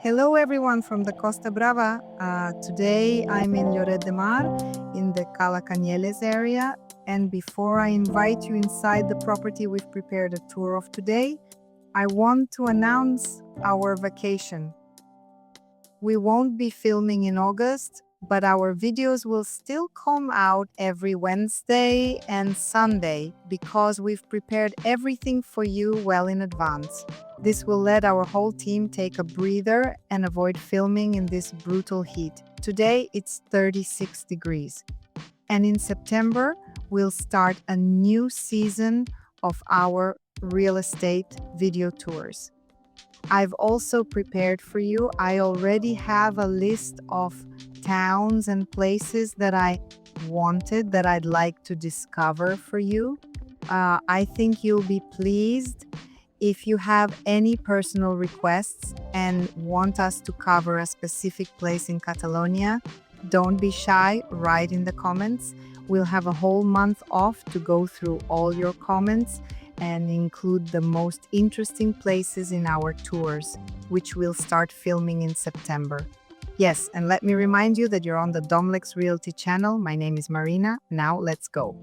Hello, everyone from the Costa Brava. Today I'm in Lloret de Mar in the Cala Cañeles area. And before I invite you inside the property we've prepared a tour of today, I want to announce our vacation. We won't be filming in August, but our videos will still come out every Wednesday and Sunday because we've prepared everything for you well in advance. This will let our whole team take a breather and avoid filming in this brutal heat. Today it's 36 degrees. And in September, we'll start a new season of our real estate video tours. I've also prepared for you. I already have a list of towns and places that I'd like to discover for you. I think you'll be pleased. If you have any personal requests and want us to cover a specific place in Catalonia, don't be shy, write in the comments. We'll have a whole month off to go through all your comments and include the most interesting places in our tours, which we'll start filming in September. Yes, and let me remind you that you're on the Damlex Realty channel. My name is Marina. Now let's go.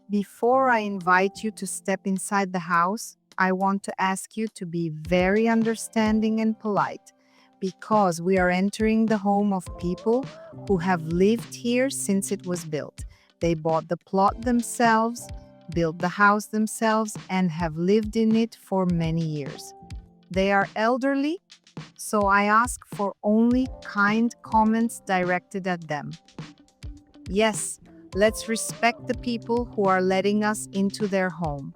Before I invite you to step inside the house, I want to ask you to be very understanding and polite because we are entering the home of people who have lived here since it was built. They bought the plot themselves, built the house themselves, and have lived in it for many years. They are elderly, so I ask for only kind comments directed at them. Yes, let's respect the people who are letting us into their home.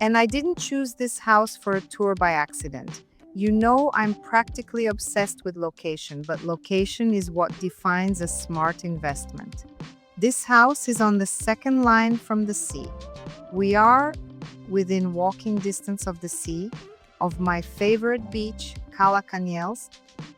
And I didn't choose this house for a tour by accident. You know I'm practically obsessed with location, but location is what defines a smart investment. This house is on the second line from the sea. We are within walking distance of the sea, of my favorite beach, Cala Cañeles,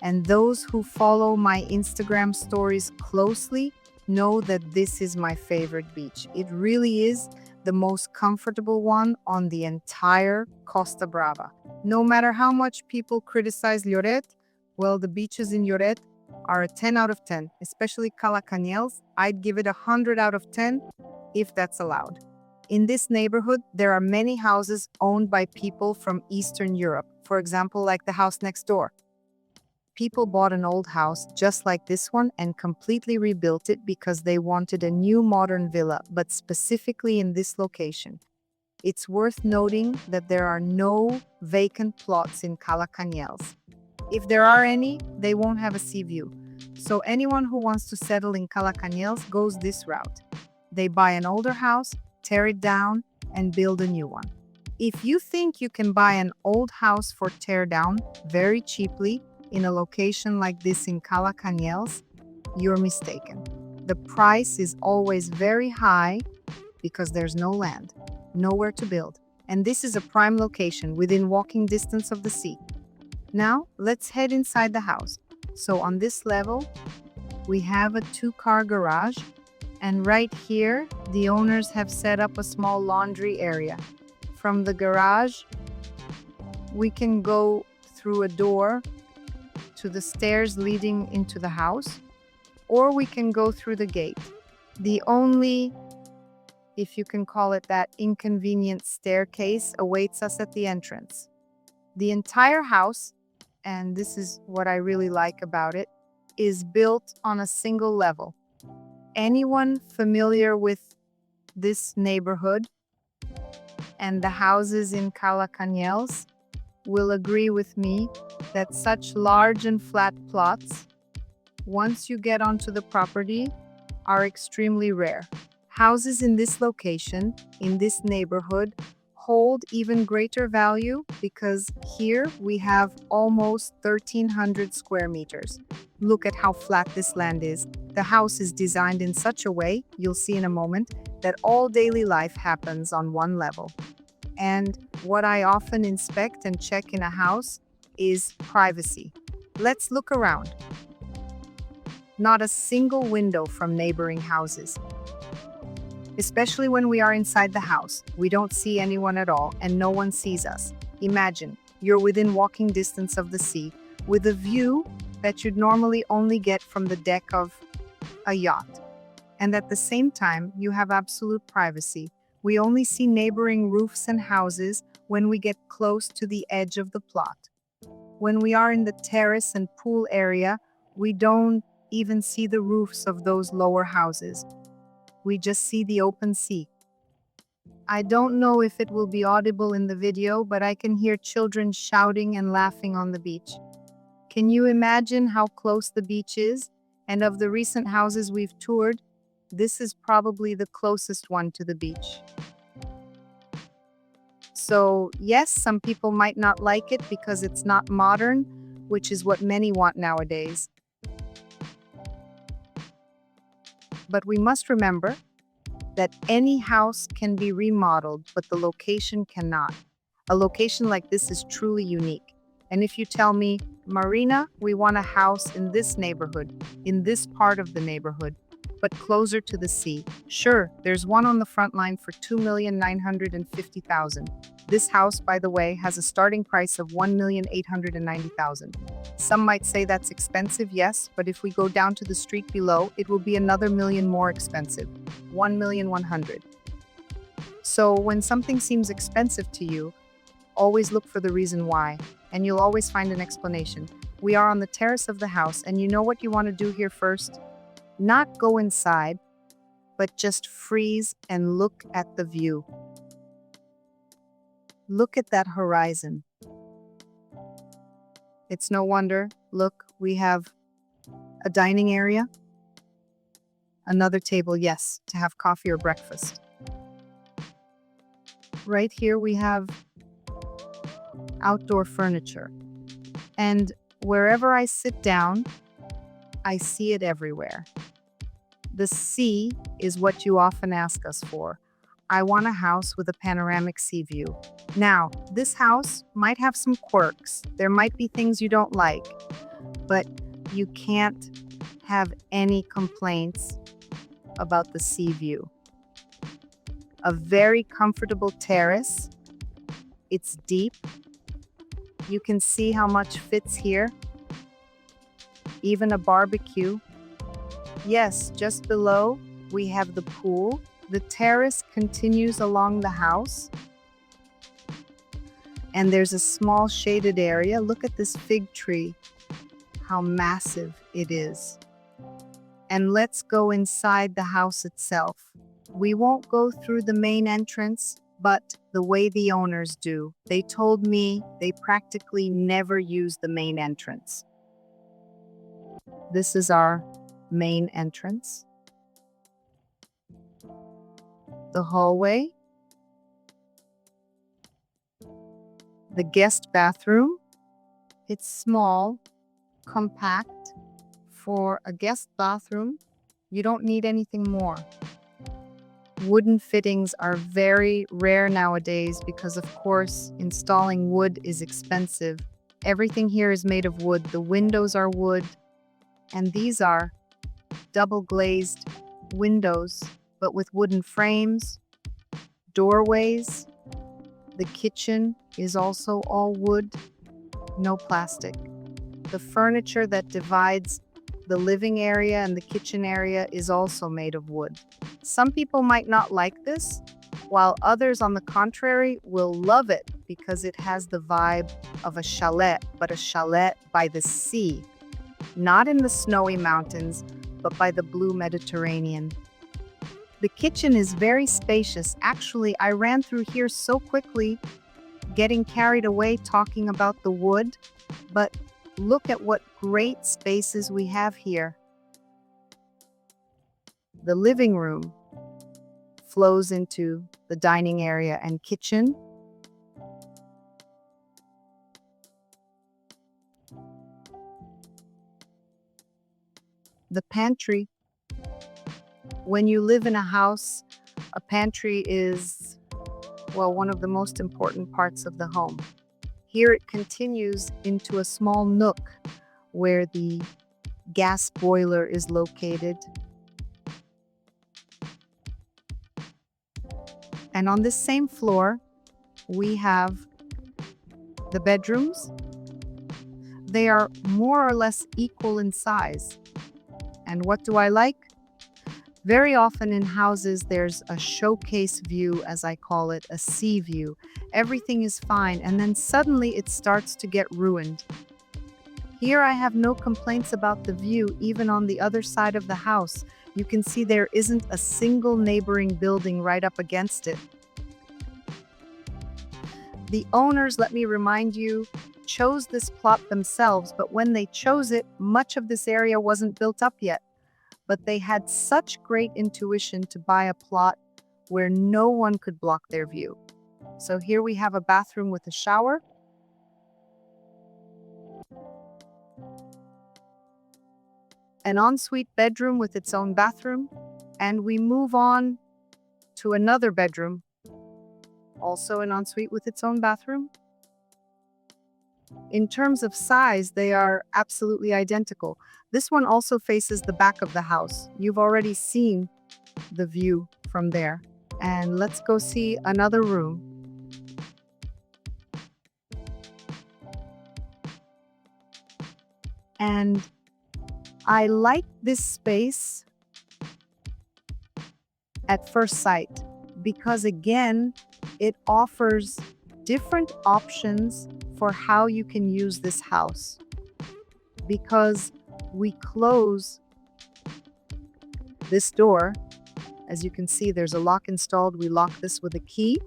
and those who follow my Instagram stories closely know that this is my favorite beach. It really is the most comfortable one on the entire Costa Brava. No matter how much people criticize Lloret, well, the beaches in Lloret are a 10 out of 10, especially Cala Cañeles. I'd give it a 100 out of 10 if that's allowed. In this neighborhood, there are many houses owned by people from Eastern Europe, for example, like the house next door. People bought an old house just like this one and completely rebuilt it because they wanted a new modern villa, but specifically in this location. It's worth noting that there are no vacant plots in Cala Cañeles. If there are any, they won't have a sea view. So anyone who wants to settle in Cala Cañeles goes this route. They buy an older house, tear it down, and build a new one. If you think you can buy an old house for tear down very cheaply in a location like this in Cala Cañeles, you're mistaken. The price is always very high because there's no land, nowhere to build. And this is a prime location within walking distance of the sea. Now, let's head inside the house. So on this level, we have a 2-car garage. And right here, the owners have set up a small laundry area. From the garage, we can go through a door to the stairs leading into the house, or we can go through the gate. The only, if you can call it that, inconvenient staircase awaits us at the entrance. The entire house, and this is what I really like about it, is built on a single level. Anyone familiar with this neighborhood and the houses in Cala Cañeles will agree with me that such large and flat plots, once you get onto the property, are extremely rare. Houses in this location, in this neighborhood, hold even greater value because here we have almost 1,300 square meters. Look at how flat this land is. The house is designed in such a way, you'll see in a moment, that all daily life happens on one level. And what I often inspect and check in a house is privacy. Let's look around. Not a single window from neighboring houses. Especially when we are inside the house, we don't see anyone at all and no one sees us. Imagine, you're within walking distance of the sea, with a view that you'd normally only get from the deck of a yacht. And at the same time, you have absolute privacy. We only see neighboring roofs and houses when we get close to the edge of the plot. When we are in the terrace and pool area, we don't even see the roofs of those lower houses. We just see the open sea. I don't know if it will be audible in the video, but I can hear children shouting and laughing on the beach. Can you imagine how close the beach is? And of the recent houses we've toured, this is probably the closest one to the beach. So, yes, some people might not like it because it's not modern, which is what many want nowadays. But we must remember that any house can be remodeled, but the location cannot. A location like this is truly unique. And if you tell me, Marina, we want a house in this neighborhood, in this part of the neighborhood, but closer to the sea. Sure, there's one on the front line for $2,950,000. This house, by the way, has a starting price of $1,890,000. Some might say that's expensive, yes, but if we go down to the street below, it will be another million more expensive, $1,100,000. So when something seems expensive to you, always look for the reason why, and you'll always find an explanation. We are on the terrace of the house, and you know what you want to do here first? Not go inside, but just freeze and look at the view. Look at that horizon. It's no wonder. Look, we have a dining area, another table, yes, to have coffee or breakfast. Right here we have outdoor furniture. And wherever I sit down, I see it everywhere. The sea is what you often ask us for. I want a house with a panoramic sea view. Now, this house might have some quirks. There might be things you don't like, but you can't have any complaints about the sea view. A very comfortable terrace. It's deep. You can see how much fits here. Even a barbecue. Yes, just below, we have the pool. The terrace continues along the house. And there's a small shaded area. Look at this fig tree, how massive it is. And let's go inside the house itself. We won't go through the main entrance, but the way the owners do. They told me they practically never use the main entrance. This is our main entrance. The hallway. The guest bathroom. It's small, compact. For a guest bathroom, you don't need anything more. Wooden fittings are very rare nowadays because, of course, installing wood is expensive. Everything here is made of wood. The windows are wood, and these are double glazed windows, but with wooden frames, doorways. The kitchen is also all wood, no plastic. The furniture that divides the living area and the kitchen area is also made of wood. Some people might not like this, while others, on the contrary, will love it because it has the vibe of a chalet, but a chalet by the sea. Not in the snowy mountains, but by the blue Mediterranean. The kitchen is very spacious. Actually, I ran through here so quickly, getting carried away talking about the wood, but look at what great spaces we have here. The living room flows into the dining area and kitchen. The pantry. When you live in a house, a pantry is, well, one of the most important parts of the home. Here it continues into a small nook where the gas boiler is located. And on this same floor, we have the bedrooms. They are more or less equal in size. And what do I like? Very often in houses, there's a showcase view, as I call it, a sea view. Everything is fine, and then suddenly it starts to get ruined. Here I have no complaints about the view, even on the other side of the house. You can see there isn't a single neighboring building right up against it. The owners, let me remind you, chose this plot themselves, but when they chose it, much of this area wasn't built up yet. But they had such great intuition to buy a plot where no one could block their view. So here we have a bathroom with a shower. An ensuite bedroom with its own bathroom. And we move on to another bedroom, also an ensuite with its own bathroom. In terms of size, they are absolutely identical. This one also faces the back of the house. You've already seen the view from there. And let's go see another room. And I like this space at first sight because, again, it offers different options for how you can use this house. Because we close this door, as you can see, there's a lock installed. We lock this with a key.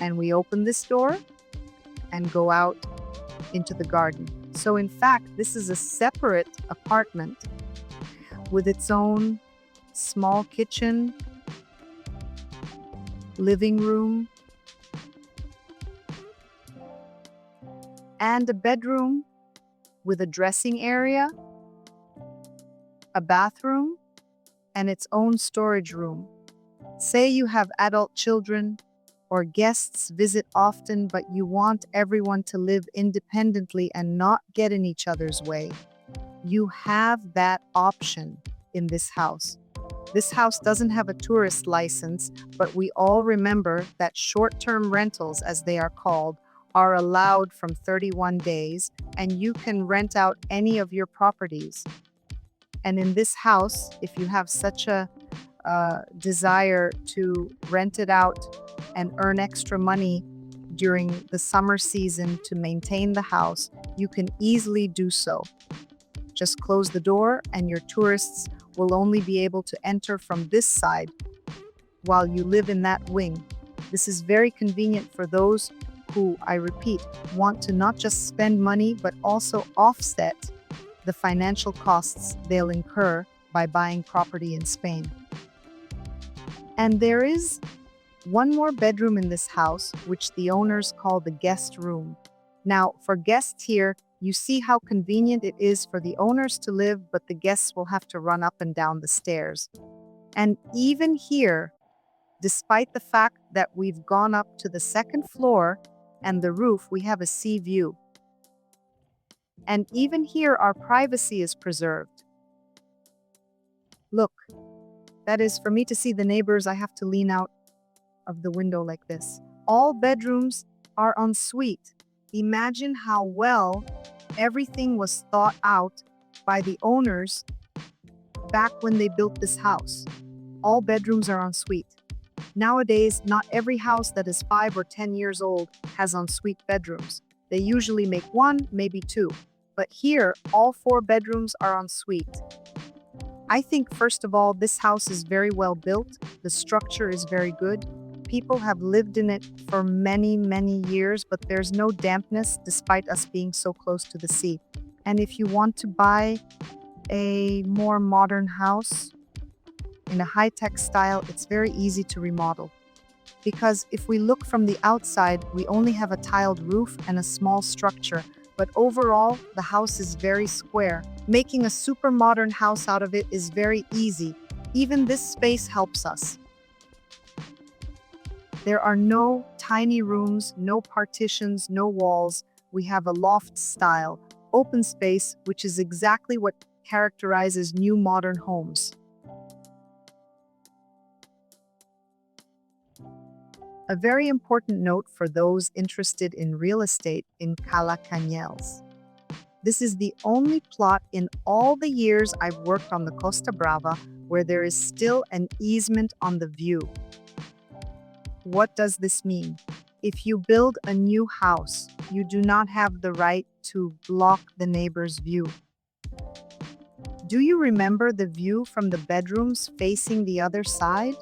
And we open this door and go out into the garden. So in fact, this is a separate apartment with its own small kitchen, living room, and a bedroom with a dressing area, a bathroom, and its own storage room. Say you have adult children or guests visit often, but you want everyone to live independently and not get in each other's way. You have that option in this house. This house doesn't have a tourist license, but we all remember that short-term rentals, as they are called, are allowed from 31 days, and you can rent out any of your properties. And in this house, if you have such a desire to rent it out and earn extra money during the summer season to maintain the house, you can easily do so. Just close the door and your tourists will only be able to enter from this side while you live in that wing. This is very convenient for those who, I repeat, want to not just spend money but also offset the financial costs they'll incur by buying property in Spain. And there is one more bedroom in this house, which the owners call the guest room. Now, for guests here, you see how convenient it is for the owners to live, but the guests will have to run up and down the stairs. And even here, despite the fact that we've gone up to the second floor and the roof, we have a sea view. And even here, our privacy is preserved. Look, that is, for me to see the neighbors, I have to lean out of the window like this. All bedrooms are en suite. Imagine how well everything was thought out by the owners back when they built this house. All bedrooms are en suite. Nowadays, not every house that is 5 or 10 years old has en suite bedrooms. They usually make 1, maybe 2. But here, all 4 bedrooms are en suite. I think, first of all, this house is very well built. The structure is very good. People have lived in it for many, many years, but there's no dampness despite us being so close to the sea. And if you want to buy a more modern house in a high-tech style, it's very easy to remodel. Because if we look from the outside, we only have a tiled roof and a small structure. But overall, the house is very square. Making a super modern house out of it is very easy. Even this space helps us. There are no tiny rooms, no partitions, no walls. We have a loft style. open space, which is exactly what characterizes new modern homes. A very important note for those interested in real estate in Calacañels. This is the only plot in all the years I've worked on the Costa Brava where there is still an easement on the view. What does this mean? If you build a new house, you do not have the right to block the neighbor's view. Do you remember the view from the bedrooms facing the other side?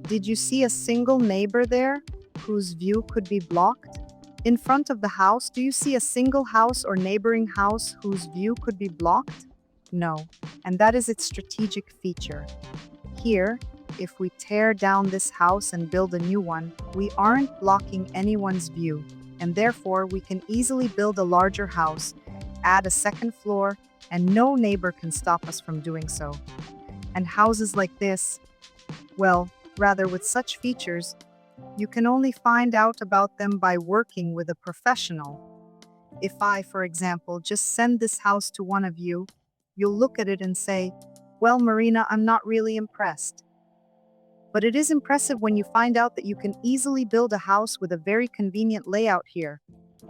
Did you see a single neighbor there whose view could be blocked? In front of the house, do you see a single house or neighboring house whose view could be blocked? No, and that is its strategic feature. Here, if we tear down this house and build a new one, we aren't blocking anyone's view, and therefore we can easily build a larger house, add a second floor, and no neighbor can stop us from doing so. And houses like this, well, rather with such features, you can only find out about them by working with a professional. If I, for example, just send this house to one of you, you'll look at it and say, "Well, Marina, I'm not really impressed." But it is impressive when you find out that you can easily build a house with a very convenient layout here.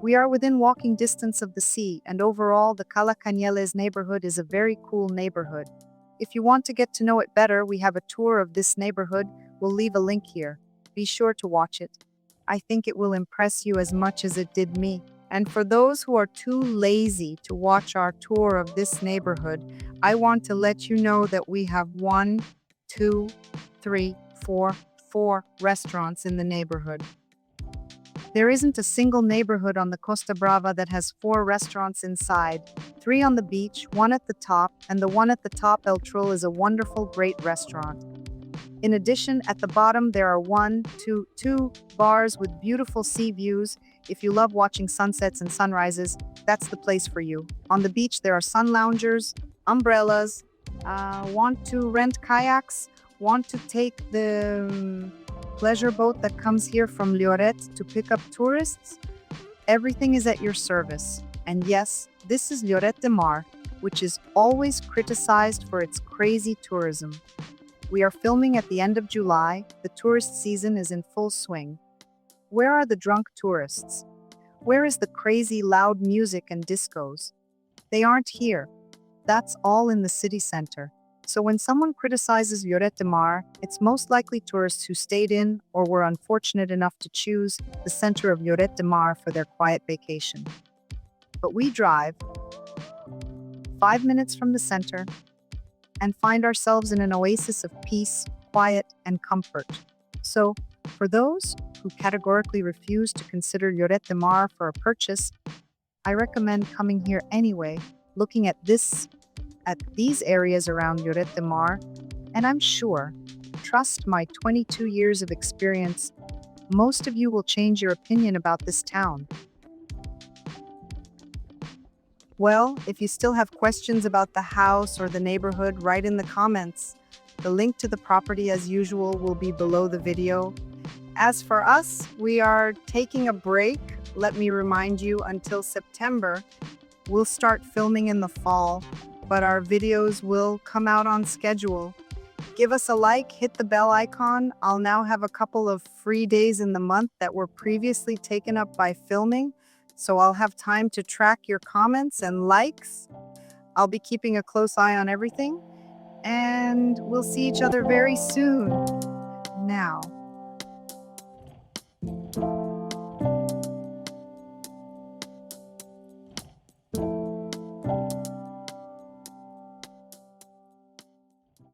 We are within walking distance of the sea, and overall, the Cala Cañeles neighborhood is a very cool neighborhood. If you want to get to know it better, we have a tour of this neighborhood. We'll leave a link here. Be sure to watch it. I think it will impress you as much as it did me. And for those who are too lazy to watch our tour of this neighborhood, I want to let you know that we have 1, 2, 3, 4 restaurants in the neighborhood. There isn't a single neighborhood on the Costa Brava that has 4 restaurants inside, 3 on the beach, 1 at the top, and the one at the top, El Trul, is a wonderful, great restaurant. In addition, at the bottom, there are 2 bars with beautiful sea views. If you love watching sunsets and sunrises, that's the place for you. On the beach, there are sun loungers, umbrellas, want to rent kayaks, want to take the pleasure boat that comes here from Lloret to pick up tourists. Everything is at your service. And yes, this is Lloret de Mar, which is always criticized for its crazy tourism. We are filming at the end of July. The tourist season is in full swing. Where are the drunk tourists? Where is the crazy loud music and discos? They aren't here. That's all in the city center. So when someone criticizes Lloret de Mar, it's most likely tourists who stayed in or were unfortunate enough to choose the center of Lloret de Mar for their quiet vacation. But we drive 5 minutes from the center and find ourselves in an oasis of peace, quiet, and comfort. So, for those who categorically refuse to consider Lloret de Mar for a purchase, I recommend coming here anyway, looking at these areas around Lloret de Mar, and I'm sure, trust my 22 years of experience, most of you will change your opinion about this town. Well, if you still have questions about the house or the neighborhood, write in the comments. The link to the property, as usual, will be below the video. As for us, we are taking a break. Let me remind you, until September. We'll start filming in the fall, but our videos will come out on schedule. Give us a like, hit the bell icon. I'll now have a couple of free days in the month that were previously taken up by filming, so I'll have time to track your comments and likes. I'll be keeping a close eye on everything, and we'll see each other very soon. Now,